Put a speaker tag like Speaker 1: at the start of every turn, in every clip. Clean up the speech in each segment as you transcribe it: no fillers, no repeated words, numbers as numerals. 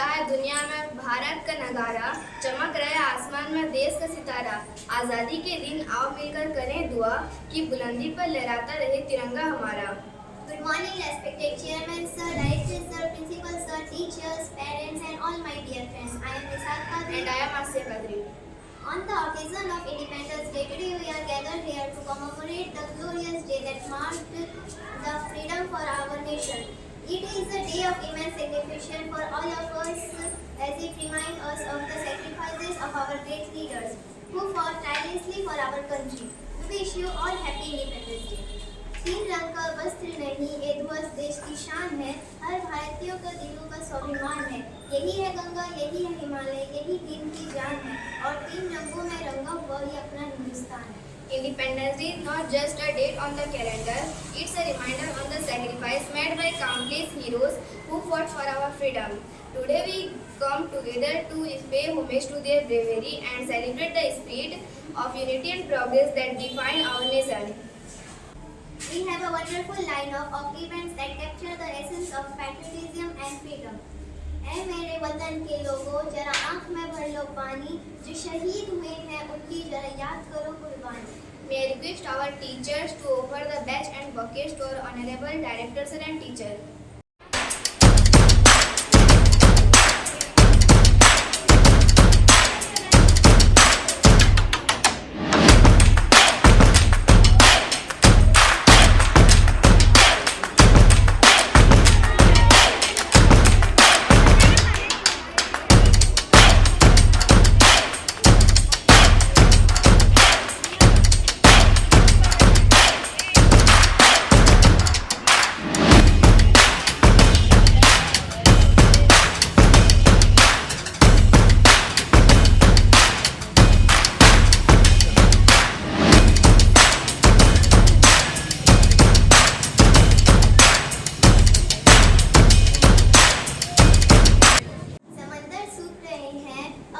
Speaker 1: रहा है दुनिया में भारत का नगारा, चमक रहे आसमान में देश का सितारा। आज़ादी के दिन आओ मिलकर करें दुआ कि बुलंदी पर लहराता रहे तिरंगा हमारा।
Speaker 2: Good morning, respected Chairman Sir, Director Sir, Principal Sir, teachers, parents and all my dear friends. I am Nisar Qadri.
Speaker 1: And I am Asya Qadri.
Speaker 2: On the occasion of Independence Day, today we are gathered here to commemorate the glorious day that marked the freedom for our nation. It is a day of immense significance for all of us as it reminds us of the sacrifices of our great leaders who fought tirelessly for our country. We wish you all happy Independence Day. तीन रंग का वस्त्र नहीं, ये ध्वज देश की शान है, हर भारतीयों का दिलों का स्वाभिमान है। यही है गंगा, यही है हिमालय, यही तीन की जान है और तीन रंगों में रंगा हुआ ही अपना हिंदुस्तान है।
Speaker 1: Independence Day is not just a date on the calendar, it's a reminder on the sacrifice made by countless heroes who fought for our freedom. Today we come together to pay homage to their bravery and celebrate the spirit of unity and progress that define our nation.
Speaker 2: We have a wonderful lineup of events that capture the essence of patriotism and freedom. ऐ मेरे वतन के लोगों, जरा आँख में भर लो पानी, जो शहीद हुए हैं उनकी जरा याद करो कुर्बानी.
Speaker 1: May I request our teachers to offer the badge and buckets to our honorable directors and teachers.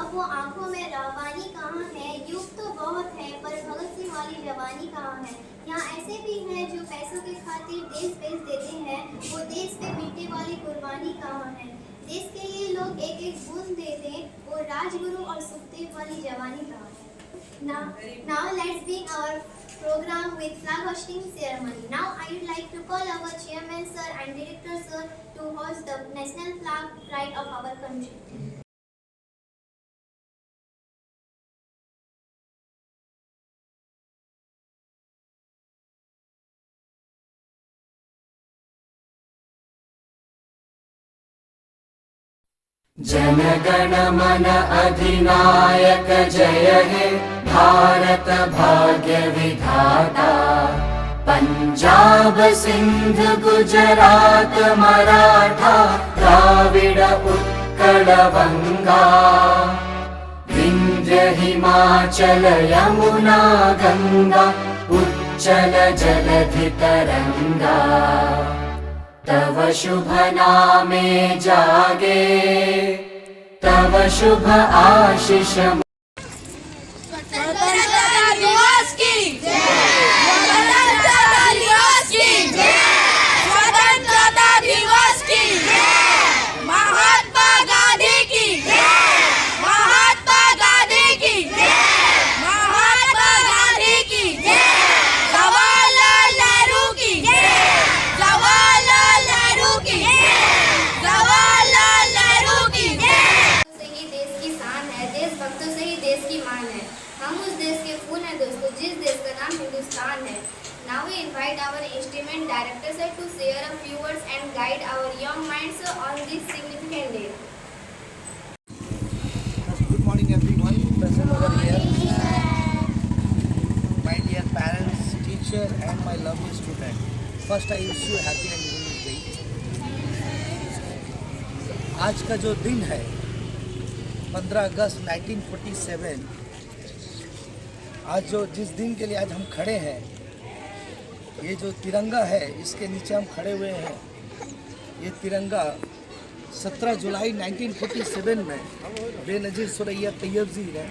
Speaker 2: अब वो आंखों में रवानी कहाँ है, युग तो बहुत है पर भगत सिंह वाली जवानी कहाँ है। यहाँ ऐसे भी हैं जो पैसों के खातिर देश बेच देते हैं, वो देश पे मिटने वाली कुर्बानी कहाँ है। देश के लिए लोग एक एक बूंद दे दें, वो राजगुरु और सुखदेव वाली जवानी कहाँ है। Now let's begin our program with flag hosting ceremony. Now I would like to call our chairman sir and director sir to host the national flag pride of our country.
Speaker 3: जनगण मन अधिनायक जय हे भारत भाग्य विधाता। पंजाब सिंध गुजरात मराठा द्राविड़ उत्कल बंगा, विंध्य हिमाचल यमुना गंगा उच्चल जलधि तरंगा। तव शुभ नामे जागे, तव शुभ आशीष।
Speaker 4: स्वतंत्रता दिवस की जय, स्वतंत्रता दिवस की जय, स्वतंत्रता दिवस की जय, महात्मा गांधी की जय, महात्मा गांधी की जय, महात्मा गांधी की जय, जवाहरलाल नेहरू की जय, जवाहरलाल नेहरू की जय, जवाहरलाल नेहरू की जय।
Speaker 1: से ही देश की शान है, देशभक्तों से ही देश की मान है। हम उस देश के फूल हैं दोस्तों, जिस देश का नाम हिंदुस्तान है। Now we invite our instrument director sir to share a few words and guide our young minds on this significant day.
Speaker 5: Good morning everyone present over here. My dear parents, teacher and my lovely student. First I wish you happy and Independence Day. आज का जो दिन है 15 अगस्त 1947, आज जो जिस दिन के लिए आज हम खड़े हैं, ये जो तिरंगा है इसके नीचे हम खड़े हुए हैं। ये तिरंगा 17 जुलाई 1947 में बेनज़ीर सुरैया तैयब जी ने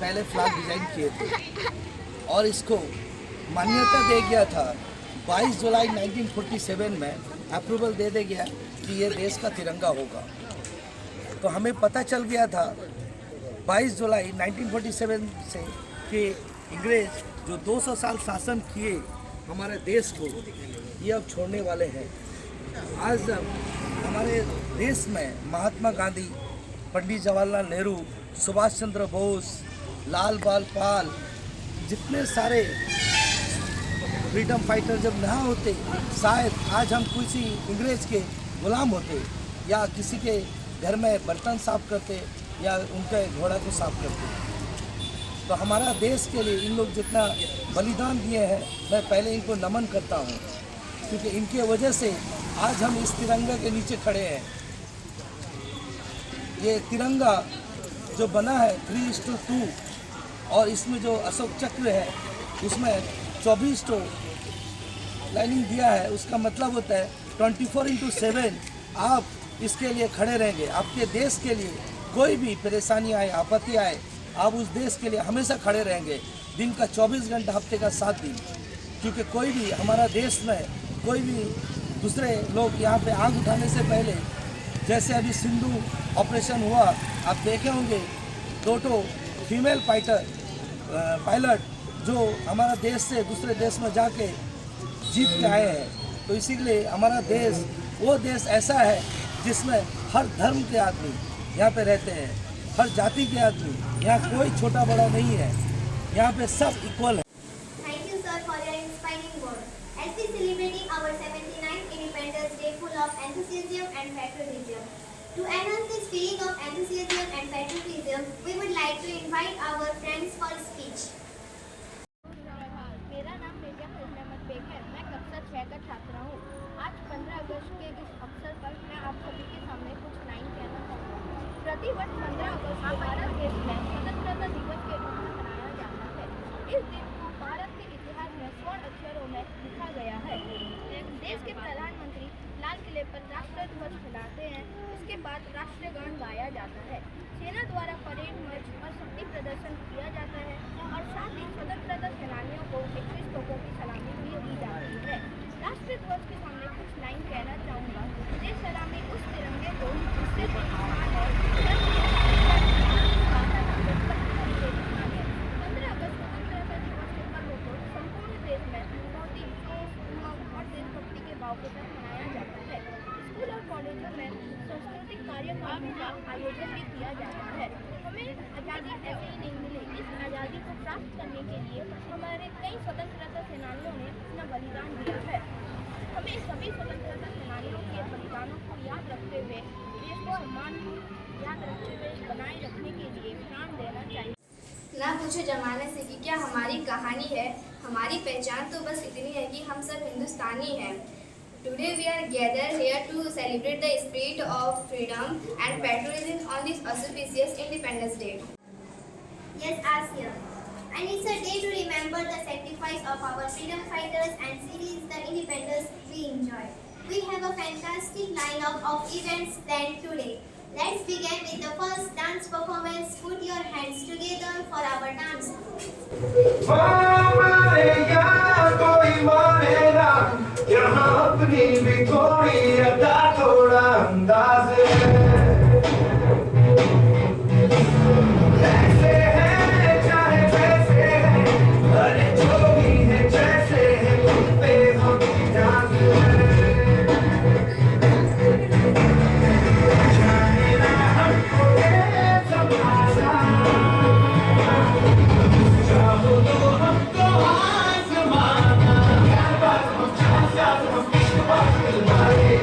Speaker 5: पहले फ्लैग डिज़ाइन किए थे और इसको मान्यता दे गया था 22 जुलाई 1947 में अप्रूवल दे दिया गया कि ये देश का तिरंगा होगा। तो हमें पता चल गया था 22 जुलाई 1947 से कि अंग्रेज जो 200 साल शासन किए हमारे देश को, ये अब छोड़ने वाले हैं। आज हमारे देश में महात्मा गांधी, पंडित जवाहरलाल नेहरू, सुभाष चंद्र बोस, लाल बाल पाल, जितने सारे फ्रीडम फाइटर जब ना होते, शायद आज हम किसी अंग्रेज के गुलाम होते या किसी के घर में बर्तन साफ करते या उनके घोड़ा को साफ करते। तो हमारा देश के लिए इन लोग जितना बलिदान दिए हैं, मैं पहले इनको नमन करता हूँ, क्योंकि इनके वजह से आज हम इस तिरंगा के नीचे खड़े हैं। ये तिरंगा जो बना है 3:2 और इसमें जो अशोक चक्र है उसमें 24 लाइनिंग दिया है। उसका मतलब होता है 24/7 आप इसके लिए खड़े रहेंगे। आपके देश के लिए कोई भी परेशानी आए, आपत्ति आए, आप उस देश के लिए हमेशा खड़े रहेंगे। दिन का 24 घंटा, हफ्ते का 7 दिन, क्योंकि कोई भी हमारा देश में कोई भी दूसरे लोग यहाँ पे आग उठाने से पहले, जैसे अभी सिंधु ऑपरेशन हुआ, आप देखे होंगे 2 फीमेल पायलट जो हमारा देश से दूसरे देश में जाके जीत के आए हैं। तो इसीलिए हमारा देश वो देश ऐसा है जिसमें हर धर्म के आदमी यहाँ पे रहते हैं, हर जाति के आदमी, यहाँ कोई छोटा बड़ा नहीं है, यहाँ पे सब इक्वल है।
Speaker 2: Thank you, sir, for your inspiring words. As we celebrating our 79th Independence Day full of enthusiasm and patriotism, to enhance this feeling of enthusiasm and patriotism, we would like to invite our friends for speech.
Speaker 1: मेरा नाम Mirza फजलमत bag है। मैं कक्षा 6 का छात्रा हूँ। आज 15 अगस्त के इस अवसर पर मैं आप सभी के सामने कुछ लाइन कहना चाहूँगा। प्रतिवर्ष 15 अगस्त को भारत देश में स्वतंत्रता दिवस के रूप में मनाया जाता है। इस दिन को भारत के इतिहास में स्वर्ण अक्षरों में लिखा गया है। देश के प्रधानमंत्री लाल किले पर राष्ट्र ध्वज फहराते हैं। इसके बाद राष्ट्रगान गाया जाता है। सेना द्वारा परेड मार्च और शक्ति प्रदर्शन किया जाता है और साथ ही स्वतंत्रता सेनानियों को 21 तोपों की सलामी भी दी जाती है। राष्ट्रीय ध्वज के सामने कुछ लाइन कहना चाहूँगा। ये सलामी उस तिरंगे को जिससे पाकिस्तान और 15 अगस्त स्वतंत्रता दिवस के पर्व को संपूर्ण देश में बहुत ही जोश और देशभक्ति के भाव के साथ मनाया जाता है। स्कूल और कॉलेजों में सांस्कृतिक कार्यक्रमों का आयोजन भी किया जाता है। हमें आज़ादी ऐसे ही नहीं मिली। इस आज़ादी को प्राप्त करने के लिए हमारे कई स्वतंत्रता सेनानियों ने अपना बलिदान दिया है। हमें सभी स्वतंत्रता सेनानियों के बलिदानों को याद रखते हुए देश को सम्मान याद रखते हुए बनाए रखने के लिए प्राण देना चाहिए। ना पूछो जमाने से कि क्या हमारी कहानी है। हमारी पहचान तो बस इतनी है कि हम सब हिंदुस्तानी हैं। Today we are gathered here to celebrate the spirit of freedom and patriotism on this auspicious Independence Day.
Speaker 2: Yes, Asia. And it's a day to remember the sacrifice of our freedom fighters and seize the independence we enjoy. We have a fantastic lineup of events planned today. Let's begin with the first dance performance. Put your hands together for our dance.
Speaker 6: कोई मानेगा यहाँ अपनी भी थोड़ी अदा, थोड़ा अंदाज ऐसे है चाहे वैसे है, अरे जो भी है जैसे है, तुम पे हम जान जाने ना हमको ये संभाला, चाहो तो हमको आज़माना,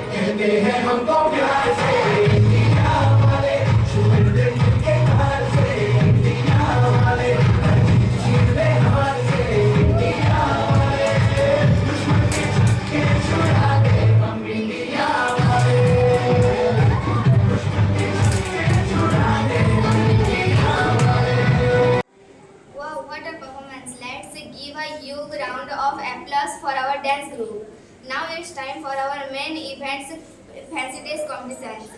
Speaker 6: कहते हैं हमको प्यार से इंडिया वाले, छुए दिल के हार से इंडिया वाले, जीते हार से इंडिया वाले, दुश्मन के छुड़ा दे हम इंडिया वाले, दुश्मन के छुड़ा दे हम इंडिया वाले।
Speaker 1: Wow, what a performance. Let's give a huge round of applause for our dance group. Now it's time for our main events, Fancy Days competitions.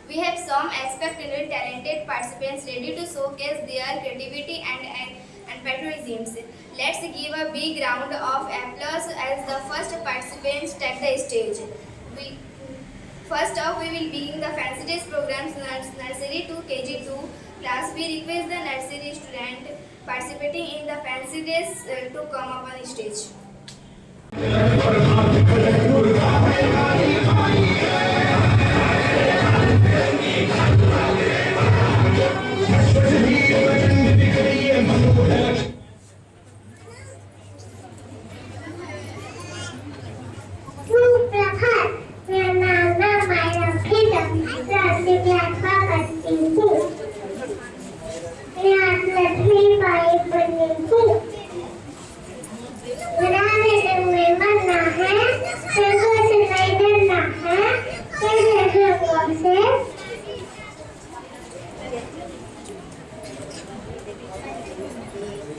Speaker 1: We have some expected talented participants ready to showcase their creativity and patriotism. Let's give a big round of applause as the first participants take the stage. First off, we will begin the fancy days programs nursery to KG2 class. We request the nursery student participating in the fancy days to come up on stage.
Speaker 7: सुप्रभात मेरा नाम है मायरा फिदम राज्य व्याख्या करती हूँ मैं आज 10वीं पाई बनी हूँ मेरा बनना है जगह से नहीं डरना है मेरे जगह से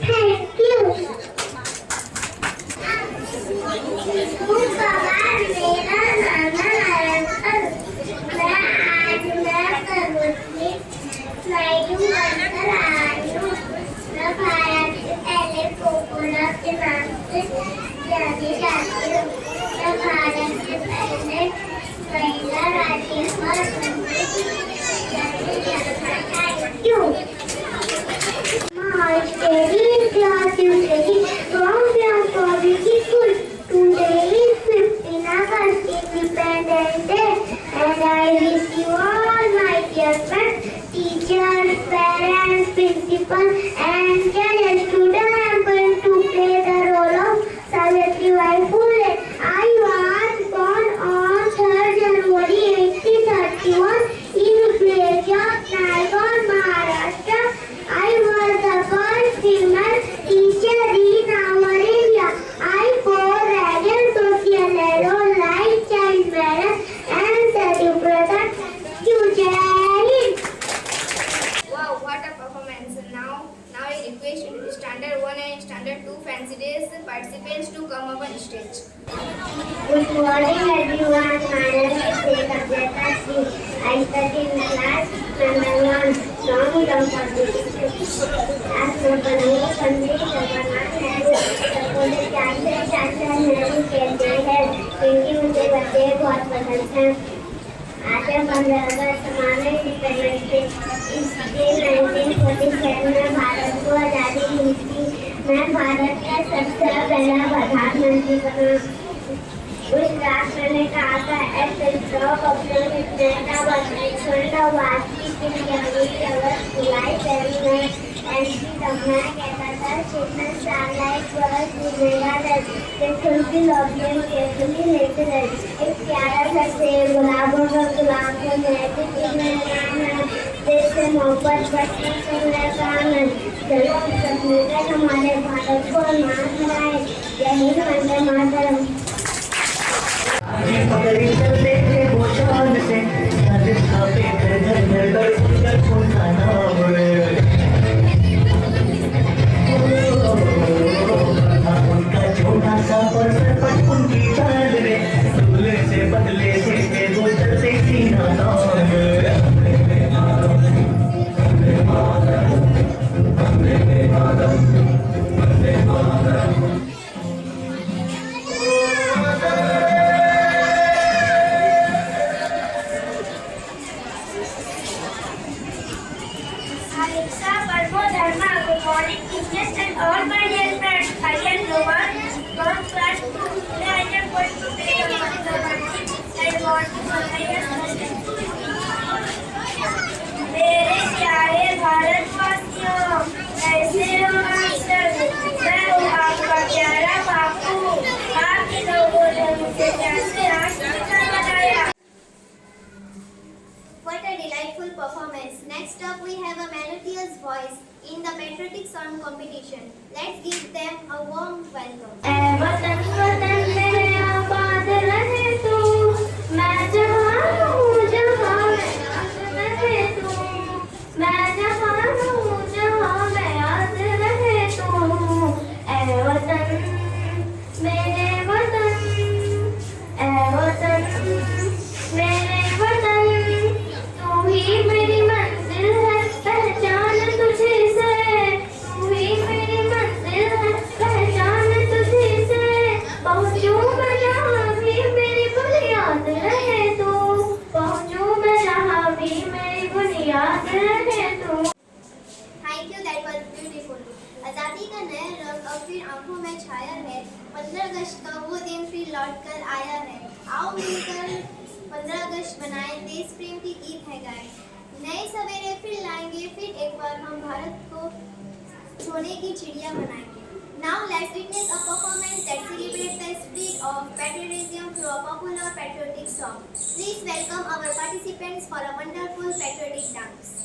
Speaker 7: थैंक यू मेरा नाम है मैं आज कबूतरी फ्लाइंग बनकर आई हूँ मैं भारत के पहले कोकोनट के नाम से जानी जाती हूँ मैं भारत के पहले महिला राज्यपाल thank you March very glad to say from public school. Today is 15 August Independence Day and I wish you all my dear friends, teachers, parents, principal and children. Today I am going to play the role of Savitribai Phule. I was born on 3rd January 1831 in village of Naigaon, Maharashtra. I was the first female teacher in our area. I bore radial social role like child marriage and celebrated Jai.
Speaker 1: Wow, what a performance! Now I request Standard 1 and Standard 2 fancy days participants to come up on stage.
Speaker 7: Good morning everyone. My name is Savitribai Phule. I study in class number 1. Now we don't as number 1 Pandit Jawaharlal Nehru सपोले चाचा नेहरू कहते हैं क्योंकि उनके बच्चे बहुत पसंद हैं आज 15 अगस्त हमारे इंडिपेंडेंस डे इसके 1947 में भारत को आज़ादी मिली थी मैं भारत का सबसे पहला प्रधानमंत्री बना उस रात मैंने कहा था July 7 and मैं कहता था children are like birds who never rest. They fulfill objects carefully natural. एक प्यारा सा सेब गुलाबों का गुलाब का महक मेरा नाम है देश से मोहब्बत बचपन से मेरा काम है चलो हम सब मिलकर हमारे भारत को मान बनाए जय हिंद वंदे मातरम
Speaker 6: पकड़ी चलते थे वो शान से स्थापित घर घर घर सुंदर सुनता नाम उनका छोटा सा पर उनकी चाल में दूल्हे से बदले से वो चलते सीना
Speaker 7: Alexa, Parmo, Dharma, good morning teachers and all my dear friends. I am Rohan from class 2. Today I am going to play the Bharati. I want to say मेरे प्यारे भारतवासियों कैसे हो मास्टर मैं हूँ आपका प्यारा बापू आपके लोगों ने मुझे कैसे राष्ट्रपिता बनाया
Speaker 2: What a delightful performance. Next up, we have a melodious voice in the patriotic song competition. Let's give them a warm welcome.
Speaker 7: वतन वतन मेरे आबाद रहे तू मैं जवान हूँ जहाँ में याद रहे तू मैं जवान हूँ जहाँ में याद रहे तू ऐ वतन मेरे वतन ऐ वतन मेरे वतन तू ही मेरी मंजिल है पहचान तुझे से तू ही मेरी मंजिल है पहचान तुझे से पहुँचूं मैं जहाँ भी मेरी बुनियाद रहे
Speaker 2: Thank you, that was beautiful. आजादी का नया रंग अब फिर आंखों में छाया है। 15 अगस्त का वो दिन फिर लौट कर आया है। आओ मिलकर 15 अगस्त बनाए, देश प्रेम की गीत है गाए। नए सवेरे फिर लाएंगे, फिर एक बार हम भारत को सोने की चिड़िया बनाएंगे। Now let's witness a performance that celebrates the spirit of patriotism through a popular patriotic song. Please welcome our participants for a wonderful patriotic dance.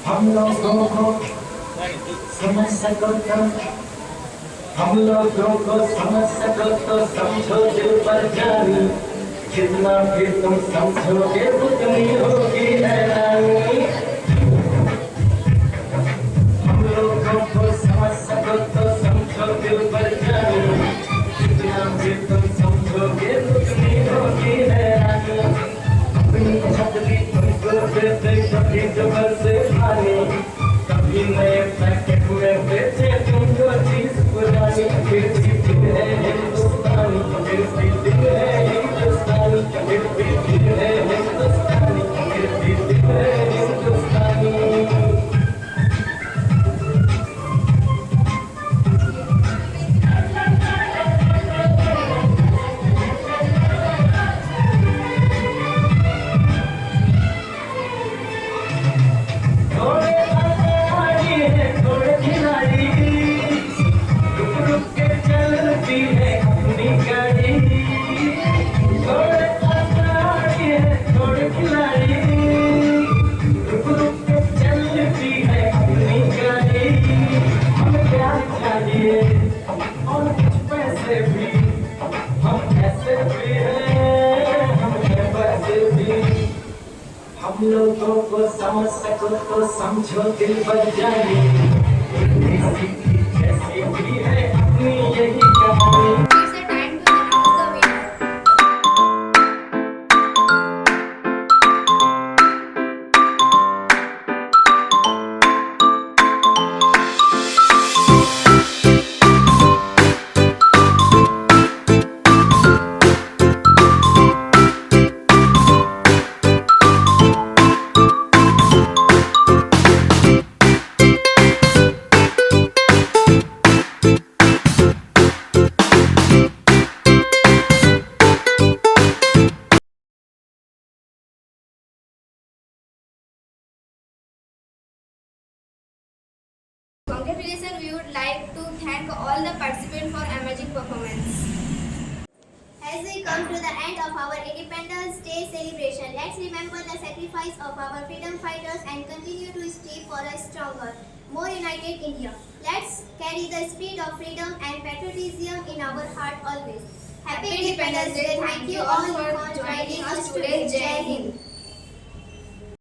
Speaker 6: हम लोगों को समझ सको तो हम लोगों को समझ सको तो समझो दिल पर जानी, जितना भी तुम समझोगे उतनी होगी हैरानी। हम लोगों को समझ सको तो समझो दिल पर जानी, जितना भी तुम समझोगे उतनी होगी हैरानी। अपनी छतरी तुमको देते कभी जबर से खाने, कभी नए पैकेट में बेचे तुमको चीज पुरानी। फिर भी दिल है हिंदुस्तानी, फिर भी दिल है हिंदुस्तानी, फिर भी दिल है हिंदुस्तानी, फिर भी दिल है हिंदुस्तानी। हम लोगों को समझ सको तो समझो दिल बन जाए, जैसी भी है अपनी यही कहानी।
Speaker 1: It's a time to announce the winner. Congratulations, we would like to thank all the participants for amazing performance.
Speaker 2: As we come to the end of our Independence Day celebration, let's remember the sacrifice of our freedom fighters and continue to strive for a stronger, more united India. Let's carry the spirit of freedom and patriotism in our heart always. Happy Independence Day. Thank you all for joining us today. Jai Hind.